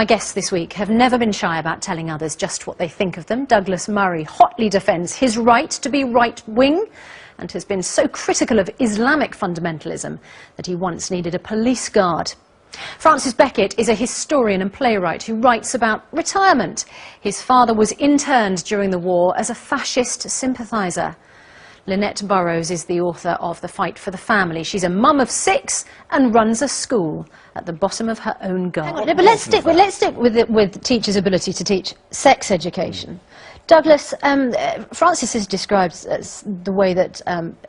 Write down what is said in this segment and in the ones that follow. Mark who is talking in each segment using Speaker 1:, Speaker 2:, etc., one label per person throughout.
Speaker 1: My guests this week have never been shy about telling others just what they think of them. Douglas Murray hotly defends his right to be right-wing and has been so critical of Islamic fundamentalism that he once needed a police guard. Francis Beckett is a historian and playwright who writes about retirement. His father was interned during the war as a fascist sympathiser. Lynette Burrows is the author of The Fight for the Family. She's a mum of 6 and runs a school at the bottom of her own garden.
Speaker 2: But let's stick with teachers' ability to teach sex education. Douglas, Francis has described the way that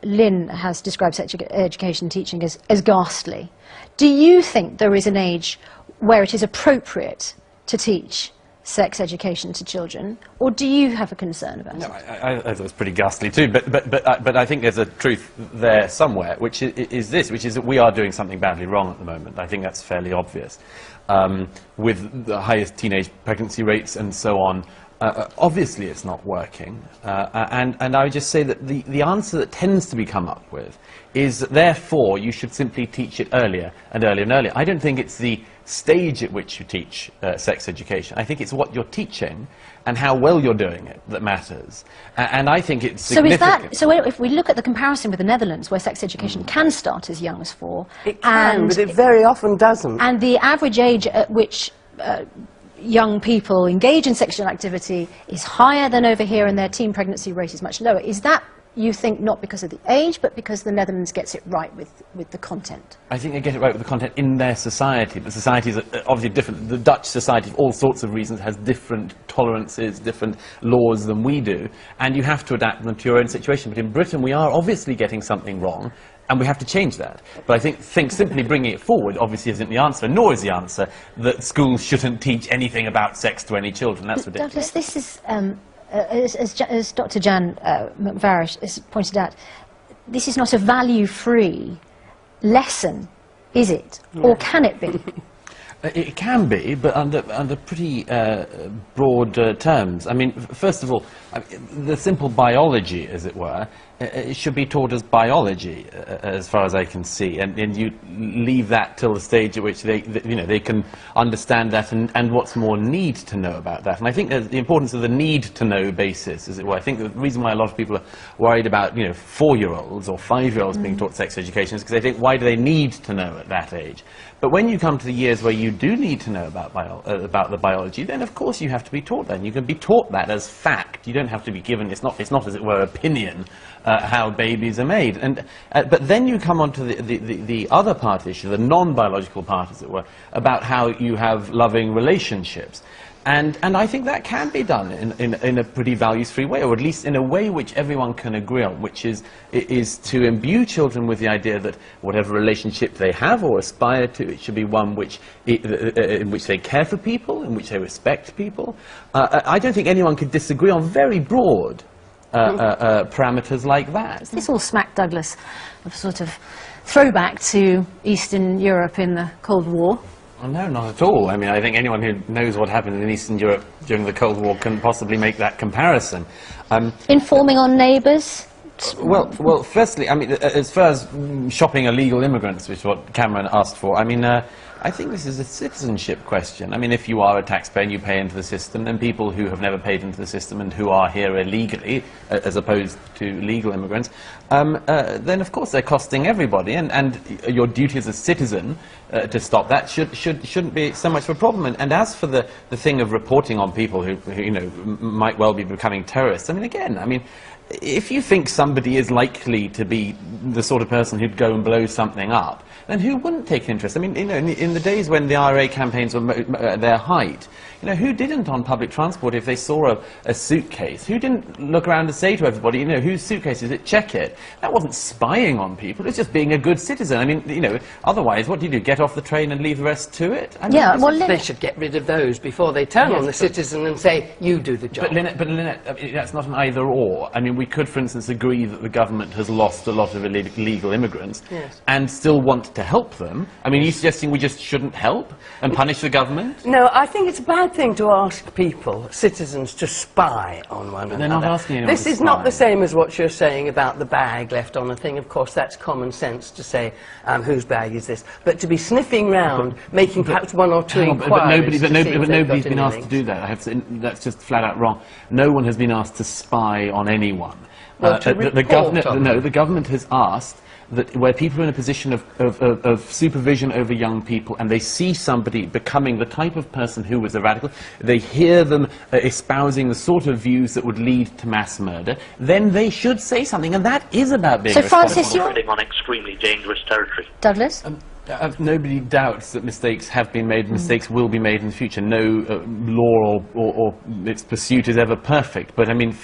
Speaker 2: Lynn has described sex education teaching as ghastly. Do you think there is an age where it is appropriate to teach sex education to children, or do you have a concern about it?
Speaker 3: No, I thought it was pretty ghastly too, but I think there's a truth there somewhere, which is that we are doing something badly wrong at the moment. I think that's fairly obvious. With the highest teenage pregnancy rates and so on, obviously it's not working, and I would just say that the answer that tends to be come up with is that therefore you should simply teach it earlier and earlier and earlier. I don't think it's the stage at which you teach sex education. I think it's what you're teaching and how well you're doing it that matters, and I think it's significant.
Speaker 1: So if we look at the comparison with the Netherlands, where sex education can start as young as 4,
Speaker 4: it can, but it very often doesn't.
Speaker 1: And the average age at which young people engage in sexual activity is higher than over here, and their teen pregnancy rate is much lower. Is that, you think, not because of the age, but because the Netherlands gets it right with the content?
Speaker 3: I think they get it right with the content in their society. The societies are obviously different. The Dutch society, for all sorts of reasons, has different tolerances, different laws than we do, and you have to adapt them to your own situation. But in Britain, we are obviously getting something wrong, and we have to change that. But I think simply bringing it forward obviously isn't the answer, nor is the answer that schools shouldn't teach anything about sex to any children. That's ridiculous.
Speaker 2: Douglas, this is, as Dr. Jan McVarish has pointed out, this is not a value-free lesson, is it? Yeah. Or can it be?
Speaker 3: It can be, but under pretty broad terms. I mean, first of all, the simple biology, as it were, it should be taught as biology, as far as I can see, and you leave that till the stage at which they can understand that and what's more, need to know about that. And I think there's the importance of the need to know basis, as it were. I think the reason why a lot of people are worried about 4-year-olds or 5-year-olds being taught sex education is because they think, why do they need to know at that age? But when you come to the years where you do need to know about the biology, then of course you have to be taught that. And you can be taught that as fact. You don't have to be given, it's not as it were opinion, how babies are made. And but then you come on to the other part of the issue, the non-biological part, as it were, about how you have loving relationships. And I think that can be done in a pretty values-free way, or at least in a way which everyone can agree on, which is to imbue children with the idea that whatever relationship they have or aspire to, it should be one in which they care for people, in which they respect people. I don't think anyone could disagree on very broad parameters like that.
Speaker 1: This all smacked, Douglas, of sort of throwback to Eastern Europe in the Cold War.
Speaker 3: Oh, no, not at all. I mean, I think anyone who knows what happened in Eastern Europe during the Cold War can possibly make that comparison.
Speaker 2: Informing on neighbours?
Speaker 3: Well, firstly, I mean, as far as shopping illegal immigrants, which is what Cameron asked for, I mean, I think this is a citizenship question. I mean, if you are a taxpayer and you pay into the system, then people who have never paid into the system and who are here illegally, as opposed to legal immigrants, then of course they're costing everybody, and your duty as a citizen to stop that shouldn't be so much of a problem. And as for the thing of reporting on people who might well be becoming terrorists, I mean, again, I mean, if you think somebody is likely to be the sort of person who'd go and blow something up, then who wouldn't take interest? I mean, in the days when the IRA campaigns were at their height, who didn't on public transport if they saw a suitcase? Who didn't look around and say to everybody, whose suitcase is it? Check it. That wasn't spying on people. It's just being a good citizen. I mean, otherwise, what do? Get off the train and leave the rest to it? I mean,
Speaker 4: yeah, well, they should get rid of those before they turn on the citizen and say, you do the job.
Speaker 3: But Lynette, that's not an either-or. I mean, we could, for instance, agree that the government has lost a lot of illegal immigrants
Speaker 4: Yes.
Speaker 3: and still want to help them. I mean, are you suggesting we just shouldn't help and punish the government?
Speaker 4: No, I think it's a bad thing to ask people, citizens, to spy on one another.
Speaker 3: They're not asking anyone
Speaker 4: This
Speaker 3: to
Speaker 4: is not
Speaker 3: spy.
Speaker 4: the same as what you're saying about the bag left on a thing. Of course, that's common sense to say, whose bag is this? But to be sniffing round, making perhaps one or two inquiries
Speaker 3: but
Speaker 4: to see if they've
Speaker 3: nobody's
Speaker 4: got
Speaker 3: been
Speaker 4: any
Speaker 3: asked to
Speaker 4: links.
Speaker 3: do that. I have to say, that's just flat out wrong. No one has been asked to spy on anyone.
Speaker 4: Well, to report on them.
Speaker 3: The government has asked that where people are in a position of supervision over young people and they see somebody becoming the type of person who was a radical, they hear them espousing the sort of views that would lead to mass murder, then they should say something, and that is about being
Speaker 2: So,
Speaker 3: responsible.
Speaker 2: Francis, you're...
Speaker 5: Treading on extremely dangerous territory.
Speaker 2: Douglas?
Speaker 3: Nobody doubts that mistakes have been made, mistakes will be made in the future. No law or its pursuit is ever perfect. But I mean,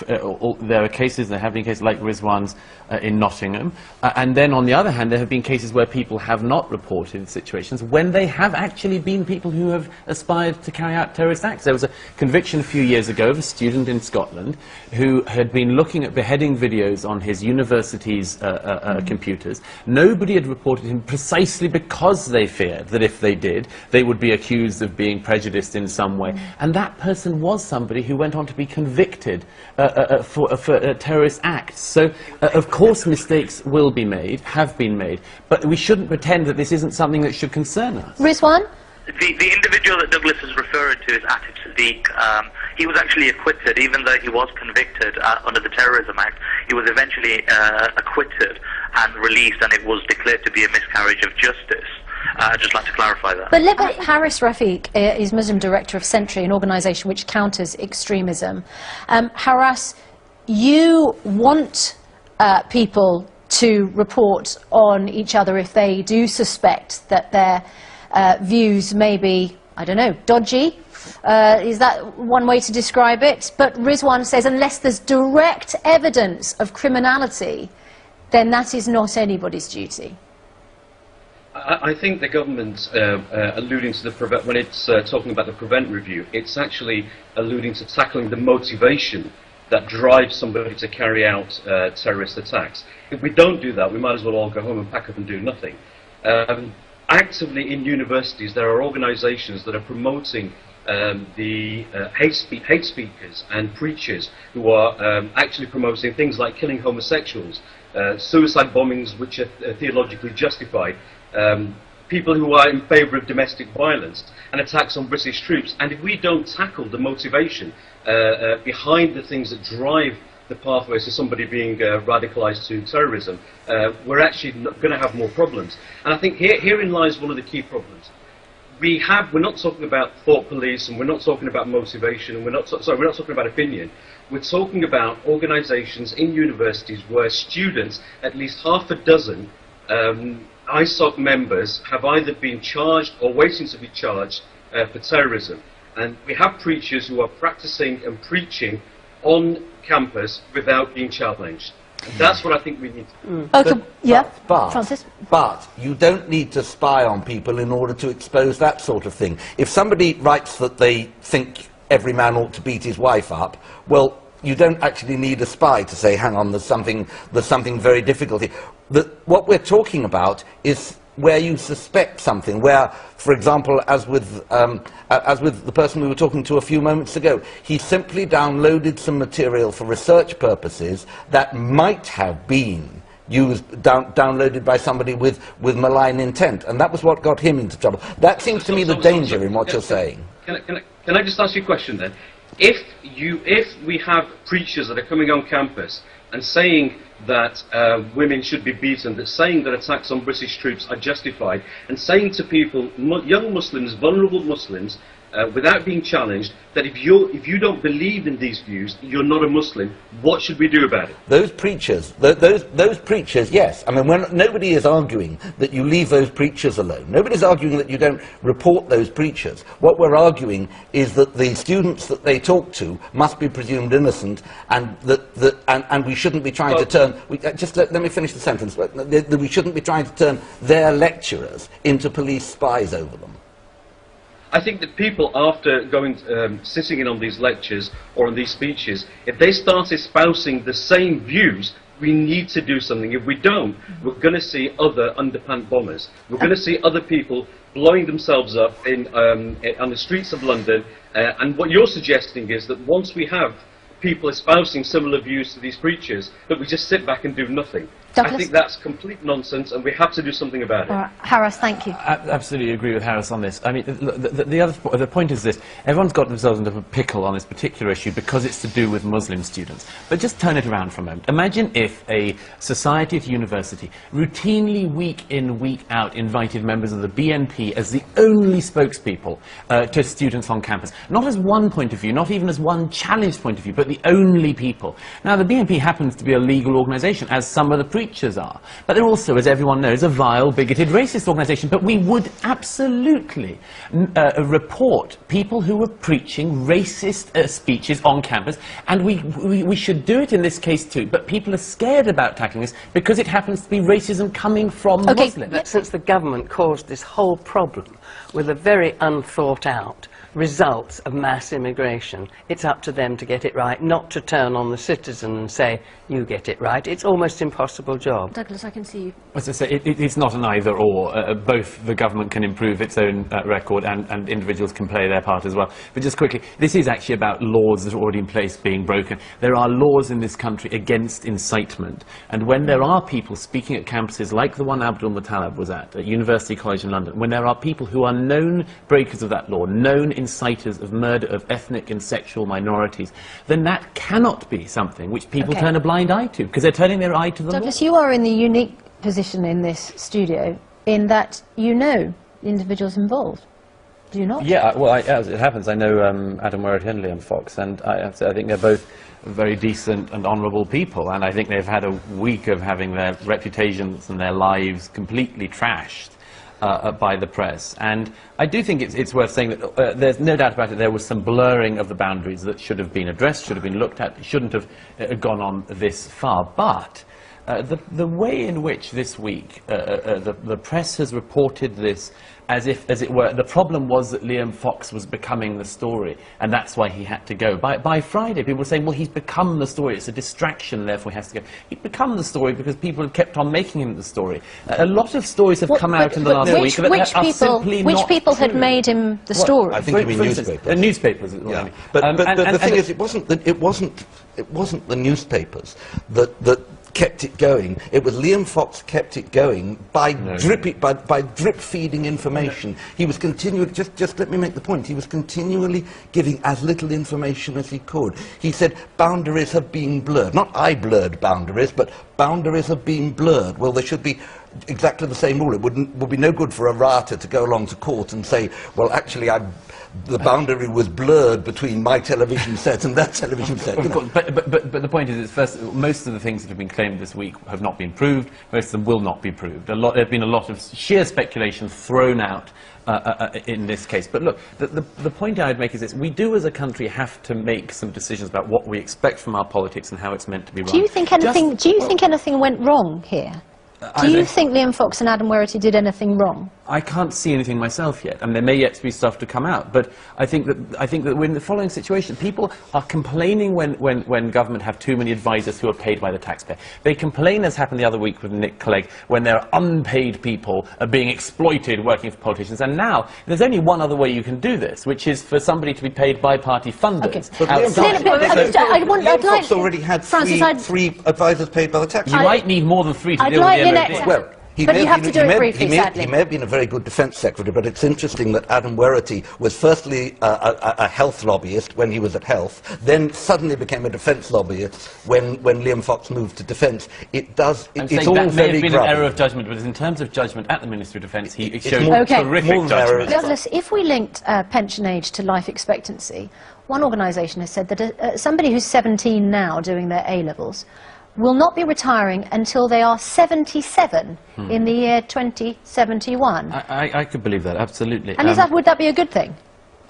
Speaker 3: there are cases, there have been cases like Rizwan's in Nottingham. And then on the other hand, there have been cases where people have not reported situations when they have actually been people who have aspired to carry out terrorist acts. There was a conviction a few years ago of a student in Scotland who had been looking at beheading videos on his university's computers. Nobody had reported him precisely because they feared that if they did, they would be accused of being prejudiced in some way. And that person was somebody who went on to be convicted for terrorist acts. So, of course, mistakes will be made, have been made, but we shouldn't pretend that this isn't something that should concern us.
Speaker 2: Rizwan?
Speaker 5: The individual that Douglas is referring to is Atif Sadiq. He was actually acquitted, even though he was convicted under the Terrorism Act. He was eventually acquitted and released, and it was declared to be a miscarriage of justice. I'd just like to clarify that.
Speaker 2: But Haris Rafiq is Muslim director of Sentry, an organisation which counters extremism. Haras, you want people to report on each other if they do suspect that their views may be, I don't know, dodgy. Is that one way to describe it? But Rizwan says unless there's direct evidence of criminality, then that is not anybody's duty.
Speaker 6: I think the government alluding to the when it's talking about the prevent review, it's actually alluding to tackling the motivation that drives somebody to carry out terrorist attacks. If we don't do that, we might as well all go home and pack up and do nothing. Actively in universities, there are organisations that are promoting the hate speakers and preachers who are actually promoting things like killing homosexuals, suicide bombings which are theologically justified, people who are in favour of domestic violence and attacks on British troops. And if we don't tackle the motivation behind the things that drive the pathways to somebody being radicalised to terrorism, we're actually going to have more problems. And I think herein lies one of the key problems. We're not talking about thought police, and we're not talking about motivation, and we're not talking about opinion. We're talking about organisations in universities where students, at least half a dozen ISOC members, have either been charged or waiting to be charged for terrorism. And we have preachers who are practising and preaching on campus without being challenged. And that's what I think we need to do.
Speaker 2: Okay, Francis?
Speaker 7: But you don't need to spy on people in order to expose that sort of thing. If somebody writes that they think every man ought to beat his wife up, well, you don't actually need a spy to say, hang on, there's something very difficult here. What we're talking about is where you suspect something, where, for example, as with the person we were talking to a few moments ago, he simply downloaded some material for research purposes that might have been downloaded by somebody with malign intent, and that was what got him into trouble. That seems to me the danger in what you're saying.
Speaker 6: Can I just ask you a question then? If we have preachers that are coming on campus and saying that women should be beaten, that saying that attacks on British troops are justified, and saying to people, young Muslims, vulnerable Muslims, without being challenged, that if you don't believe in these views, you're not a Muslim, what should we do about it?
Speaker 7: Those preachers, those preachers, yes. I mean, nobody is arguing that you leave those preachers alone. Nobody's arguing that you don't report those preachers. What we're arguing is that the students that they talk to must be presumed innocent, and and we shouldn't be trying to turn. Just let me finish the sentence. We shouldn't be trying to turn their lecturers into police spies over them.
Speaker 6: I think that people, after going, sitting in on these lectures or on these speeches, if they start espousing the same views, we need to do something. If we don't, we're going to see other underpants bombers. We're going to see other people blowing themselves up on the streets of London. And what you're suggesting is that once we have people espousing similar views to these preachers, that we just sit back and do nothing.
Speaker 2: Douglas?
Speaker 6: I think that's complete nonsense, and we have to do something about it.
Speaker 2: All right. Harris, thank you.
Speaker 3: I absolutely agree with Harris on this. I mean, the point is this. Everyone's got themselves into a pickle on this particular issue because it's to do with Muslim students. But just turn it around for a moment. Imagine if a society at a university routinely, week in, week out, invited members of the BNP as the only spokespeople to students on campus. Not as one point of view, not even as one challenged point of view, but the only people. Now, the BNP happens to be a legal organisation, as some of the preachers are. But they're also, as everyone knows, a vile, bigoted, racist organisation. But we would absolutely report people who were preaching racist speeches on campus, and we should do it in this case too. But people are scared about tackling this because it happens to be racism coming from Muslims.
Speaker 4: Since the government caused this whole problem with a very unthought out results of mass immigration, it's up to them to get it right, not to turn on the citizen and say, you get it right. It's almost impossible job.
Speaker 2: Douglas, I can see you.
Speaker 3: As I say, it's not an either-or. Both the government can improve its own record and individuals can play their part as well. But just quickly, this is actually about laws that are already in place being broken. There are laws in this country against incitement. And when there are people speaking at campuses like the one Abdul Muttalib was at University College in London, when there are people who are known breakers of that law, known inciters of murder of ethnic and sexual minorities, then that cannot be something which people turn a blind eye to, because they're turning their eye to the
Speaker 2: Douglas,
Speaker 3: law.
Speaker 2: you are in the unique position in this studio in that you know the individuals involved. Do you not?
Speaker 3: Yeah, well, as it happens, I know Adam Werrett and Liam Fox, and I think they're both very decent and honourable people, and I think they've had a week of having their reputations and their lives completely trashed by the press. And I do think it's worth saying that there's no doubt about it, there was some blurring of the boundaries that should have been addressed, should have been looked at, shouldn't have gone on this far. But the way in which this week the press has reported this as if, as it were, the problem was that Liam Fox was becoming the story, and that's why he had to go. By Friday, people were saying, well, he's become the story, it's a distraction, therefore he has to go. He'd become the story because people had kept on making him the story. A lot of stories have come out in the last week that are simply not
Speaker 2: Which people
Speaker 3: true.
Speaker 2: had made him the story?
Speaker 7: I think you mean newspapers.
Speaker 3: Newspapers. Is what I mean.
Speaker 7: But the thing is, it wasn't the newspapers that kept it going. It was Liam Fox kept it going by drip feeding information. He was continually, just let me make the point, he was continually giving as little information as he could. He said boundaries have been blurred. Not I blurred boundaries, but boundaries have been blurred. Well, there should be exactly the same rule. It would be no good for a rata to go along to court and say, well, actually, the boundary was blurred between my television set and that television set.
Speaker 3: But the point is, first, most of the things that have been claimed this week have not been proved. Most of them will not be proved. There have been a lot of sheer speculation thrown out in this case. But look, the point I would make is this: we do, as a country, have to make some decisions about what we expect from our politics and how it's meant to be run.
Speaker 2: Do you think anything? Do you think anything went wrong here? Do you think Liam Fox and Adam Werrett did anything wrong?
Speaker 3: I can't see anything myself yet, and there may yet be stuff to come out. But I think that we're in the following situation. People are complaining when government have too many advisors who are paid by the taxpayer. They complain, as happened the other week with Nick Clegg, when there are unpaid people being exploited working for politicians. And now there's only one other way you can do this, which is for somebody to be paid by party funders.
Speaker 7: But Liam Fox already had three advisors paid by the taxpayer.
Speaker 3: You might need more than three to deal with the MOD.
Speaker 7: Well, he
Speaker 2: But
Speaker 7: may
Speaker 2: you
Speaker 7: have
Speaker 2: have to do it briefly, sadly.
Speaker 7: He may have been a very good defence secretary, but it's interesting that Adam Werrett was firstly a health lobbyist when he was at health, then suddenly became a defence lobbyist when Liam Fox moved to defence. It's all
Speaker 3: that may have been
Speaker 7: grubby.
Speaker 3: an error of judgment, but in terms of judgment at the Ministry of Defence, he showed
Speaker 2: Okay.
Speaker 3: terrific judgment.
Speaker 2: Douglas, if we linked pension age to life expectancy, one organisation has said that somebody who's 17 now doing their A-levels will not be retiring until they are 77 in the year 2071.
Speaker 3: I could believe that, absolutely.
Speaker 2: And would that be a good thing?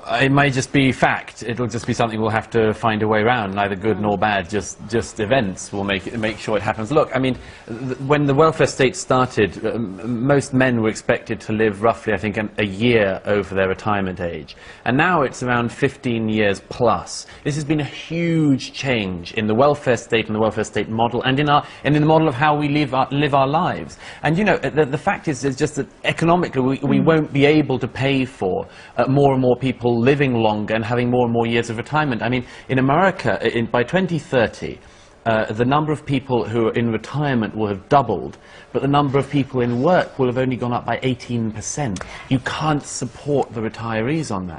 Speaker 3: It may just be fact. It'll just be something we'll have to find a way around. Neither good nor bad, just events will make sure it happens. Look, I mean, when the welfare state started, most men were expected to live roughly, I think, a year over their retirement age. And now it's around 15 years plus. This has been a huge change in the welfare state and the welfare state model, and in the model of how we live our lives. And, you know, the fact is just that economically we won't be able to pay for more and more people living longer and having more and more years of retirement. I mean, in America, by 2030, the number of people who are in retirement will have doubled, but the number of people in work will have only gone up by 18%. You can't support the retirees on that.